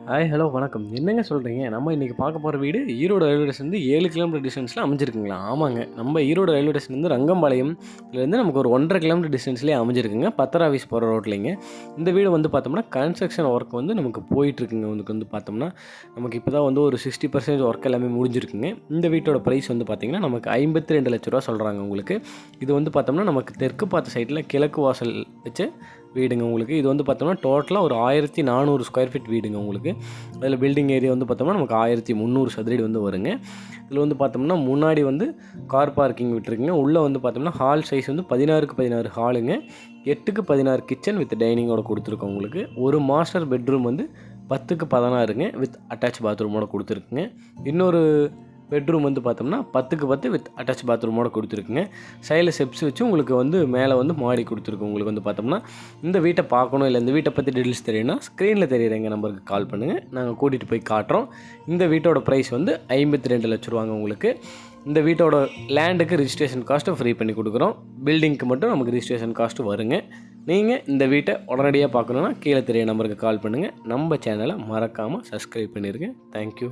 Hi, hello, வணக்கம். என்னங்க சொல்றீங்க? நம்ம இன்னைக்கு பார்க்க போற வீடு ஈரோடு ரயில்வே ஸ்டேஷன்லேருந்து 7 கிலோமீட்டர் டிஸ்டன்ஸ்ல அமைஞ்சிருக்குங்களா? ஆமாங்க. நம்ம ஈரோடு ரயில்வே ஸ்டேஷன்லேருந்து ரங்கம்பாளையம்லேருந்து நமக்கு ஒரு 1 1/2 கிலோமீட்டர் டிஸ்டன்ஸ்லேயே அமைஞ்சிருக்குங்க. பத்தர் ஆஃபீஸ் போகிற ரோட்லேங்க. இந்த வீடு வந்து பார்த்தோம்னா, கன்ஸ்ட்ரக்ஷன் ஒர்க் வந்து நமக்கு போயிட்டுருக்குங்க. உங்களுக்கு வந்து பார்த்தோம்னா, நமக்கு இப்போ தான் வந்து ஒரு 60% ஒர்க் எல்லாமே முடிஞ்சிருக்குங்க. இந்த வீட்டோட ப்ரைஸ் வந்து பார்த்தீங்கன்னா, நமக்கு ரூ. 52,00,000 சொல்கிறாங்க உங்களுக்கு. இது வந்து பார்த்தோம்னா, நமக்கு தெற்கு பார்த்த சைடில் கிழக்கு வாசல் வச்சு வீடுங்க உங்களுக்கு. இது வந்து பார்த்தோம்னா, டோட்டலாக ஒரு 1400 ஸ்கொயர் ஃபீட் வீடுங்க உங்களுக்கு. அதில் பில்டிங் ஏரியா வந்து பார்த்தோம்னா, நமக்கு 1300 சதுரடி வந்து வருங்க. இதில் வந்து பார்த்தோம்னா, முன்னாடி வந்து கார் பார்க்கிங் விட்டுருக்குங்க. உள்ளே வந்து பார்த்தோம்னா, ஹால் சைஸ் வந்து 16க்கு 16 ஹாலுங்க. 8க்கு 16 கிச்சன் வித் டைனிங்கோட கொடுத்துருக்கோம் உங்களுக்கு. ஒரு மாஸ்டர் பெட்ரூம் வந்து 10க்கு 16ங்க வித் அட்டாச் பாத்ரூமோட கொடுத்துருக்குங்க. இன்னொரு பெட்ரூம் வந்து பார்த்தோம்னா 10க்கு 10 வித் அட்டாச் பாத்ரூமோட கொடுத்துருக்குங்க. சைடில் ஸ்டெப்ஸ் வச்சு உங்களுக்கு வந்து மேலே வந்து மாடி கொடுத்துருக்கு. உங்களுக்கு வந்து பார்த்தோம்னா, இந்த வீட்டை பார்க்கணும், இல்லை இந்த வீட்டை பற்றி டீட்டெயில்ஸ் தெரியும்னா ஸ்க்ரீனில் தெரியுற எங்கள் நம்பருக்கு கால் பண்ணுங்கள். நாங்கள் கூட்டிகிட்டு போய் காட்டுறோம். இந்த வீட்டோட ப்ரைஸ் வந்து ரூ. 52,00,000 உங்களுக்கு. இந்த வீட்டோட லேண்டுக்கு ரிஜிஸ்ட்ரேஷன் காஸ்ட்டு ஃப்ரீ பண்ணி கொடுக்குறோம். பில்டிங்க்கு மட்டும் நமக்கு ரிஜிஸ்ட்ரேஷன் காஸ்ட்டு வருங்க. நீங்கள் இந்த வீட்டை உடனடியாக பார்க்கணுன்னா கீழே தெரிய நம்பருக்கு கால் பண்ணுங்கள். நம்ம சேனலை மறக்காமல் சப்ஸ்கிரைப் பண்ணிடுங்க. தேங்க்யூ.